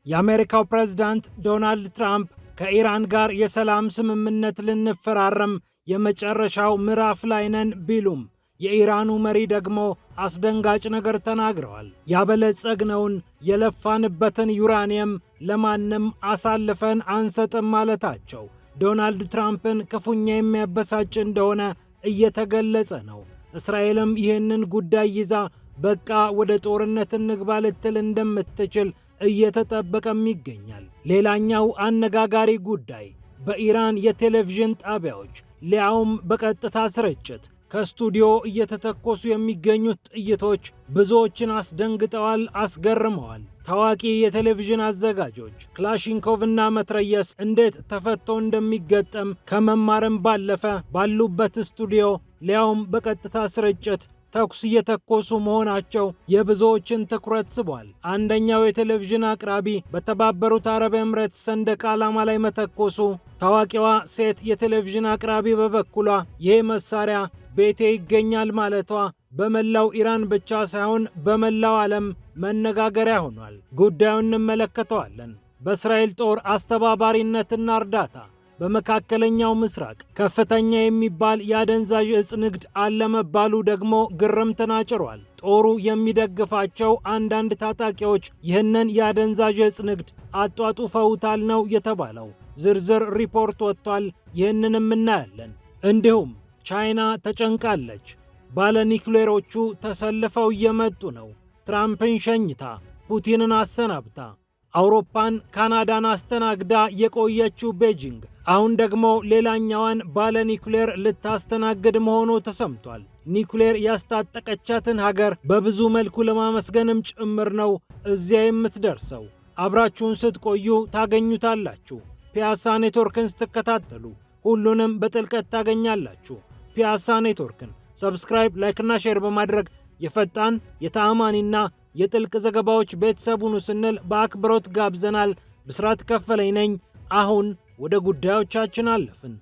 የአሜሪካው ፕሬዝዳንት ዶናልድ ትራምፕ ከኢራን ጋር የሰላም ስምምነት ልንፈራረም የመጨረሻው ምዕራፍ ላይ ነን ቢሉም የኢራኑ መሪ ደግሞ አስደንጋጭ ነገር ተናግረዋል። ያበለጸግነውን የለፋንበትን ዩራኒየም ለማንም አሳልፈን አንሰጥም ማለታቸው ዶናልድ ትራምፕን ክፉኛ የሚያበሳጭ እንደሆነ እየተገለጸ ነው። እስራኤልም ይህንን ጉዳይ ይዛ በቃ ወደ ጦርነት እንግባ ልትል እንደምትችል እየተጠበቀም ይገኛል። ሌላኛው አነጋጋሪ ጉዳይ በኢራን የቴሌቪዥን ጣቢያዎች ሊያውም በቀጥታ ስርጭት ከስቱዲዮ እየተተኮሱ የሚገኙት ጥይቶች ብዙዎችን አስደንግጠዋል፣ አስገርመዋል። ታዋቂ የቴሌቪዥን አዘጋጆች ክላሽንኮቭ እና መትረየስ እንዴት ተፈቶ እንደሚገጠም ከመማርም ባለፈ ባሉበት ስቱዲዮ ሊያውም በቀጥታ ስርጭት ተኩስ እየተኮሱ መሆናቸው የብዙዎችን ትኩረት ስቧል። አንደኛው የቴሌቪዥን አቅራቢ በተባበሩት አረብ ኤምሬትስ ሰንደቅ ዓላማ ላይ መተኮሱ፣ ታዋቂዋ ሴት የቴሌቪዥን አቅራቢ በበኩሏ ይህ መሳሪያ ቤቴ ይገኛል ማለቷ በመላው ኢራን ብቻ ሳይሆን በመላው ዓለም መነጋገሪያ ሆኗል። ጉዳዩን እንመለከተዋለን። በእስራኤል ጦር አስተባባሪነትና እርዳታ በመካከለኛው ምስራቅ ከፍተኛ የሚባል የአደንዛዥ እጽ ንግድ አለመባሉ ደግሞ ግርምትን አጭሯል። ጦሩ የሚደግፋቸው አንዳንድ ታጣቂዎች ይህንን የአደንዛዥ እጽ ንግድ አጧጡፈውታል ነው የተባለው። ዝርዝር ሪፖርት ወጥቷል። ይህንንም እናያለን። እንዲሁም ቻይና ተጨንቃለች። ባለ ኒውክሌሮቹ ተሰልፈው እየመጡ ነው። ትራምፕን ሸኝታ ፑቲንን አሰናብታ አውሮፓን፣ ካናዳን አስተናግዳ የቆየችው ቤጂንግ አሁን ደግሞ ሌላኛዋን ባለ ኒውክሌር ልታስተናግድ መሆኑ ተሰምቷል። ኒውክሌር ያስታጠቀቻትን ሀገር በብዙ መልኩ ለማመስገንም ጭምር ነው እዚያ የምትደርሰው። አብራችሁን ስትቆዩ ታገኙታላችሁ። ፒያሳ ኔትወርክን ስትከታተሉ ሁሉንም በጥልቀት ታገኛላችሁ። ፒያሳ ኔትወርክን ሰብስክራይብ፣ ላይክና ሼር በማድረግ የፈጣን የተአማኒና የጥልቅ ዘገባዎች ቤተሰቡን ስንል በአክብሮት ጋብዘናል። ብስራት ከፈለኝ ነኝ። አሁን ወደ ጉዳዮቻችን አለፍን።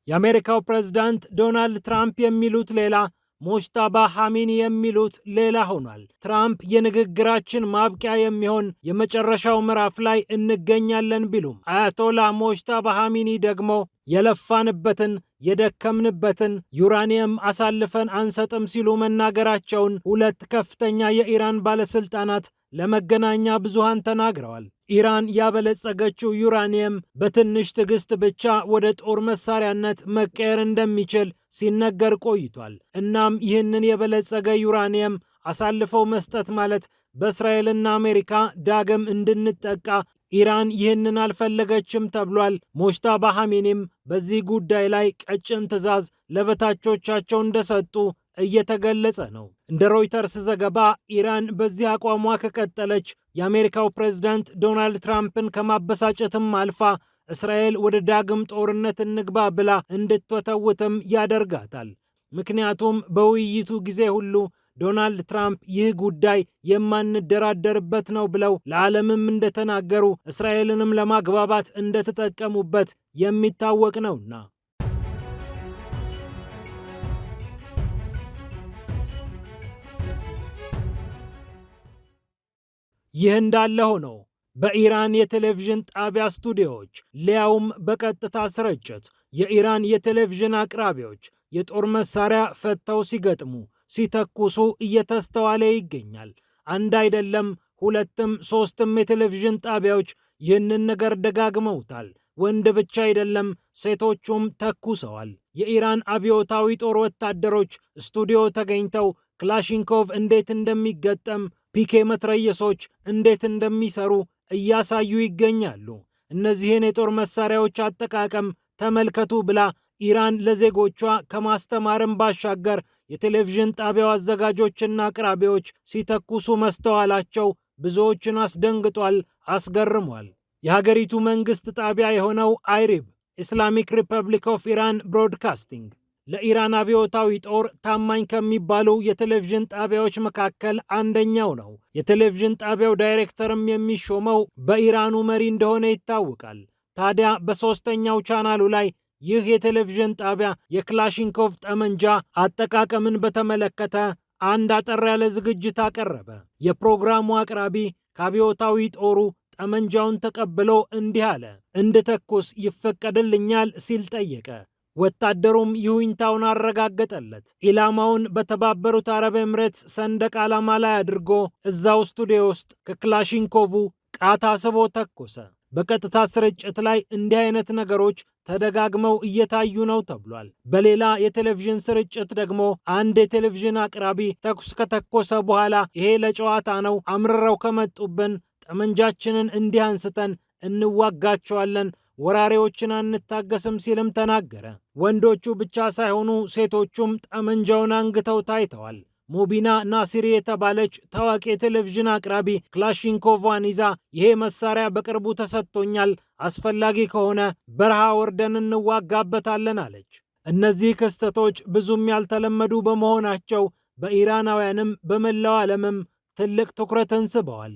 የአሜሪካው ፕሬዝዳንት ዶናልድ ትራምፕ የሚሉት ሌላ፣ ሞጅታባ ኻሜኒ የሚሉት ሌላ ሆኗል። ትራምፕ የንግግራችን ማብቂያ የሚሆን የመጨረሻው ምዕራፍ ላይ እንገኛለን ቢሉም አያቶላ ሞጅታባ ኻሜኒ ደግሞ የለፋንበትን የደከምንበትን ዩራኒየም አሳልፈን አንሰጥም ሲሉ መናገራቸውን ሁለት ከፍተኛ የኢራን ባለስልጣናት ለመገናኛ ብዙሃን ተናግረዋል። ኢራን ያበለጸገችው ዩራኒየም በትንሽ ትዕግስት ብቻ ወደ ጦር መሳሪያነት መቀየር እንደሚችል ሲነገር ቆይቷል። እናም ይህንን የበለጸገ ዩራኒየም አሳልፈው መስጠት ማለት በእስራኤልና አሜሪካ ዳግም እንድንጠቃ ኢራን ይህንን አልፈለገችም ተብሏል። ሞጅታባ ኻሜኒም በዚህ ጉዳይ ላይ ቀጭን ትዕዛዝ ለበታቾቻቸው እንደሰጡ እየተገለጸ ነው። እንደ ሮይተርስ ዘገባ ኢራን በዚህ አቋሟ ከቀጠለች የአሜሪካው ፕሬዝዳንት ዶናልድ ትራምፕን ከማበሳጨትም አልፋ እስራኤል ወደ ዳግም ጦርነት እንግባ ብላ እንድትወተውትም ያደርጋታል። ምክንያቱም በውይይቱ ጊዜ ሁሉ ዶናልድ ትራምፕ ይህ ጉዳይ የማንደራደርበት ነው ብለው ለዓለምም እንደተናገሩ እስራኤልንም ለማግባባት እንደተጠቀሙበት የሚታወቅ ነውና። ይህ እንዳለ ሆኖ በኢራን የቴሌቪዥን ጣቢያ ስቱዲዮዎች ሊያውም በቀጥታ ስርጭት የኢራን የቴሌቪዥን አቅራቢዎች የጦር መሳሪያ ፈተው ሲገጥሙ ሲተኩሱ እየተስተዋለ ይገኛል። አንድ አይደለም፣ ሁለትም ሶስትም የቴሌቪዥን ጣቢያዎች ይህንን ነገር ደጋግመውታል። ወንድ ብቻ አይደለም፣ ሴቶቹም ተኩሰዋል። የኢራን አብዮታዊ ጦር ወታደሮች ስቱዲዮ ተገኝተው ክላሽንኮቭ እንዴት እንደሚገጠም፣ ፒኬ መትረየሶች እንዴት እንደሚሰሩ እያሳዩ ይገኛሉ። እነዚህን የጦር መሳሪያዎች አጠቃቀም ተመልከቱ ብላ ኢራን ለዜጎቿ ከማስተማርም ባሻገር የቴሌቪዥን ጣቢያው አዘጋጆችና አቅራቢዎች ሲተኩሱ መስተዋላቸው ብዙዎችን አስደንግጧል፣ አስገርሟል። የሀገሪቱ መንግስት ጣቢያ የሆነው አይሪብ ኢስላሚክ ሪፐብሊክ ኦፍ ኢራን ብሮድካስቲንግ ለኢራን አብዮታዊ ጦር ታማኝ ከሚባሉ የቴሌቪዥን ጣቢያዎች መካከል አንደኛው ነው። የቴሌቪዥን ጣቢያው ዳይሬክተርም የሚሾመው በኢራኑ መሪ እንደሆነ ይታወቃል። ታዲያ በሶስተኛው ቻናሉ ላይ ይህ የቴሌቪዥን ጣቢያ የክላሽንኮቭ ጠመንጃ አጠቃቀምን በተመለከተ አንድ አጠር ያለ ዝግጅት አቀረበ። የፕሮግራሙ አቅራቢ ከአብዮታዊ ጦሩ ጠመንጃውን ተቀብሎ እንዲህ አለ። እንድተኩስ ይፈቀድልኛል ሲል ጠየቀ። ወታደሩም ይሁንታውን አረጋገጠለት። ኢላማውን በተባበሩት አረብ ኤምሬትስ ሰንደቅ ዓላማ ላይ አድርጎ እዛው ስቱዲዮ ውስጥ ከክላሽንኮቭ ቃታ ስቦ ተኮሰ። በቀጥታ ስርጭት ላይ እንዲህ አይነት ነገሮች ተደጋግመው እየታዩ ነው ተብሏል። በሌላ የቴሌቪዥን ስርጭት ደግሞ አንድ የቴሌቪዥን አቅራቢ ተኩስ ከተኮሰ በኋላ ይሄ ለጨዋታ ነው፣ አምርረው ከመጡብን ጠመንጃችንን እንዲህ አንስተን እንዋጋቸዋለን፣ ወራሪዎችን አንታገስም ሲልም ተናገረ። ወንዶቹ ብቻ ሳይሆኑ ሴቶቹም ጠመንጃውን አንግተው ታይተዋል። ሙቢና ናሲሪ የተባለች ታዋቂ የቴሌቪዥን አቅራቢ ክላሽንኮቫን ይዛ ይሄ መሳሪያ በቅርቡ ተሰጥቶኛል፣ አስፈላጊ ከሆነ በረሃ ወርደን እንዋጋበታለን አለች። እነዚህ ክስተቶች ብዙም ያልተለመዱ በመሆናቸው በኢራናውያንም በመላው ዓለምም ትልቅ ትኩረትን ስበዋል።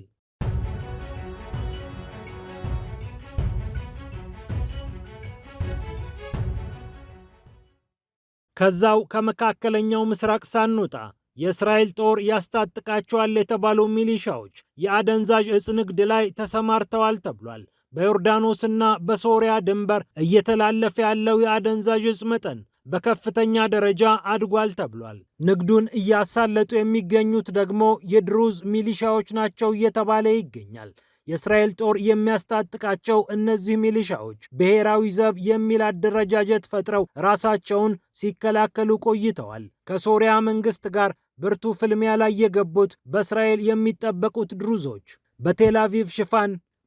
ከዛው ከመካከለኛው ምስራቅ ሳንወጣ የእስራኤል ጦር ያስታጥቃቸዋል የተባሉ ሚሊሻዎች የአደንዛዥ እጽ ንግድ ላይ ተሰማርተዋል ተብሏል። በዮርዳኖስና በሶሪያ ድንበር እየተላለፈ ያለው የአደንዛዥ እጽ መጠን በከፍተኛ ደረጃ አድጓል ተብሏል። ንግዱን እያሳለጡ የሚገኙት ደግሞ የድሩዝ ሚሊሻዎች ናቸው እየተባለ ይገኛል። የእስራኤል ጦር የሚያስታጥቃቸው እነዚህ ሚሊሻዎች ብሔራዊ ዘብ የሚል አደረጃጀት ፈጥረው ራሳቸውን ሲከላከሉ ቆይተዋል። ከሶሪያ መንግስት ጋር ብርቱ ፍልሚያ ላይ የገቡት በእስራኤል የሚጠበቁት ድሩዞች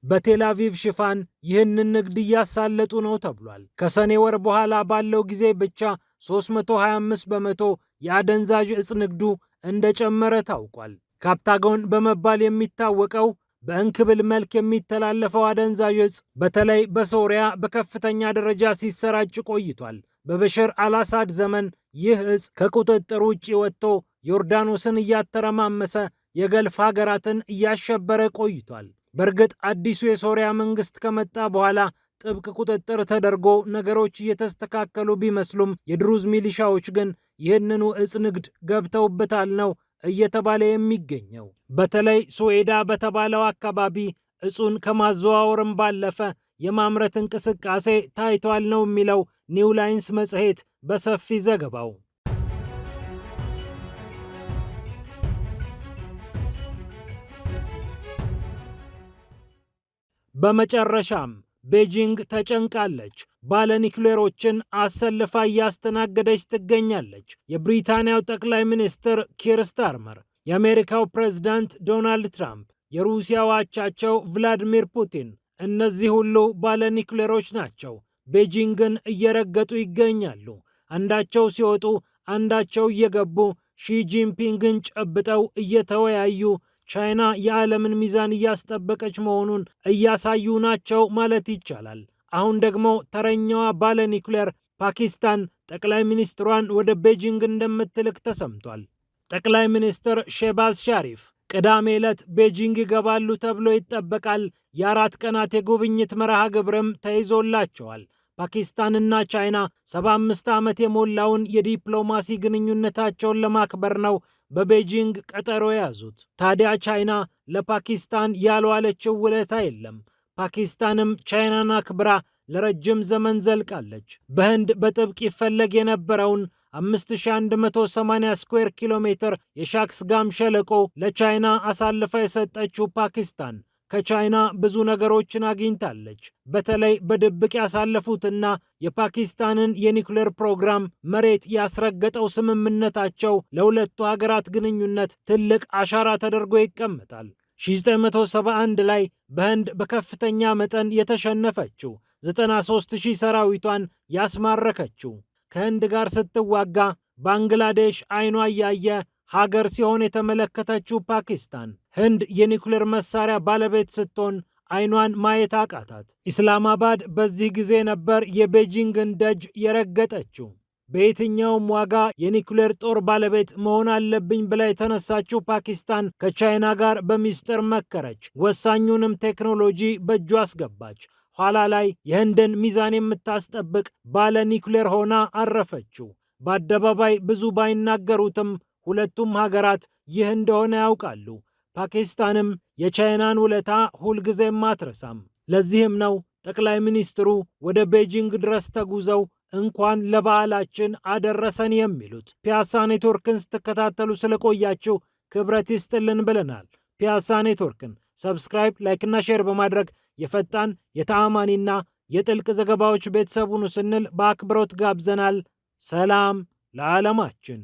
በቴላቪቭ ሽፋን ይህንን ንግድ እያሳለጡ ነው ተብሏል። ከሰኔ ወር በኋላ ባለው ጊዜ ብቻ 325 በመቶ የአደንዛዥ እጽ ንግዱ እንደጨመረ ታውቋል። ካፕታጎን በመባል የሚታወቀው በእንክብል መልክ የሚተላለፈው አደንዛዥ እጽ በተለይ በሶሪያ በከፍተኛ ደረጃ ሲሰራጭ ቆይቷል። በበሽር አልአሳድ ዘመን ይህ እጽ ከቁጥጥር ውጭ ወጥቶ ዮርዳኖስን እያተረማመሰ የገልፍ ሀገራትን እያሸበረ ቆይቷል። በእርግጥ አዲሱ የሶሪያ መንግስት ከመጣ በኋላ ጥብቅ ቁጥጥር ተደርጎ ነገሮች እየተስተካከሉ ቢመስሉም የድሩዝ ሚሊሻዎች ግን ይህንኑ እጽ ንግድ ገብተውበታል ነው እየተባለ የሚገኘው። በተለይ ሱዌዳ በተባለው አካባቢ እጹን ከማዘዋወርም ባለፈ የማምረት እንቅስቃሴ ታይቷል ነው የሚለው ኒው ላይንስ መጽሔት በሰፊ ዘገባው። በመጨረሻም ቤጂንግ ተጨንቃለች። ባለ ኒውክሌሮችን አሰልፋ እያስተናገደች ትገኛለች። የብሪታንያው ጠቅላይ ሚኒስትር ኪር ስታርመር፣ የአሜሪካው ፕሬዝዳንት ዶናልድ ትራምፕ፣ የሩሲያው አቻቸው ቭላዲሚር ፑቲን፣ እነዚህ ሁሉ ባለ ኒውክሌሮች ናቸው። ቤጂንግን እየረገጡ ይገኛሉ። አንዳቸው ሲወጡ አንዳቸው እየገቡ ሺጂንፒንግን ጨብጠው እየተወያዩ ቻይና የዓለምን ሚዛን እያስጠበቀች መሆኑን እያሳዩ ናቸው ማለት ይቻላል። አሁን ደግሞ ተረኛዋ ባለ ኒውክሌር ፓኪስታን ጠቅላይ ሚኒስትሯን ወደ ቤጂንግ እንደምትልክ ተሰምቷል። ጠቅላይ ሚኒስትር ሼባዝ ሻሪፍ ቅዳሜ ዕለት ቤጂንግ ይገባሉ ተብሎ ይጠበቃል። የ4 ቀናት የጉብኝት መርሃ ግብርም ተይዞላቸዋል። ፓኪስታንና ቻይና 75 ዓመት የሞላውን የዲፕሎማሲ ግንኙነታቸውን ለማክበር ነው በቤጂንግ ቀጠሮ የያዙት። ታዲያ ቻይና ለፓኪስታን ያልዋለችው ውለታ የለም። ፓኪስታንም ቻይናን አክብራ ለረጅም ዘመን ዘልቃለች። በህንድ በጥብቅ ይፈለግ የነበረውን 5180 ስኩዌር ኪሎ ሜትር የሻክስጋም ሸለቆ ለቻይና አሳልፋ የሰጠችው ፓኪስታን ከቻይና ብዙ ነገሮችን አግኝታለች። በተለይ በድብቅ ያሳለፉትና የፓኪስታንን የኒውክሌር ፕሮግራም መሬት ያስረገጠው ስምምነታቸው ለሁለቱ ሀገራት ግንኙነት ትልቅ አሻራ ተደርጎ ይቀመጣል። 1971 ላይ በህንድ በከፍተኛ መጠን የተሸነፈችው 93,000 ሰራዊቷን ያስማረከችው ከህንድ ጋር ስትዋጋ ባንግላዴሽ አይኗ እያየ ሀገር ሲሆን የተመለከተችው ፓኪስታን ህንድ የኒውክሌር መሳሪያ ባለቤት ስትሆን አይኗን ማየት አቃታት። ኢስላማባድ በዚህ ጊዜ ነበር የቤጂንግን ደጅ የረገጠችው። በየትኛውም ዋጋ የኒውክሌር ጦር ባለቤት መሆን አለብኝ ብላ የተነሳችው ፓኪስታን ከቻይና ጋር በሚስጥር መከረች። ወሳኙንም ቴክኖሎጂ በእጁ አስገባች። ኋላ ላይ የህንድን ሚዛን የምታስጠብቅ ባለ ኒውክሌር ሆና አረፈችው። በአደባባይ ብዙ ባይናገሩትም ሁለቱም ሀገራት ይህ እንደሆነ ያውቃሉ። ፓኪስታንም የቻይናን ውለታ ሁልጊዜም አትረሳም። ለዚህም ነው ጠቅላይ ሚኒስትሩ ወደ ቤጂንግ ድረስ ተጉዘው እንኳን ለበዓላችን አደረሰን የሚሉት። ፒያሳ ኔትወርክን ስትከታተሉ ስለቆያችሁ ክብረት ይስጥልን ብለናል። ፒያሳ ኔትወርክን ሰብስክራይብ፣ ላይክና ሼር በማድረግ የፈጣን የተአማኒና የጥልቅ ዘገባዎች ቤተሰቡን ስንል በአክብሮት ጋብዘናል። ሰላም ለዓለማችን።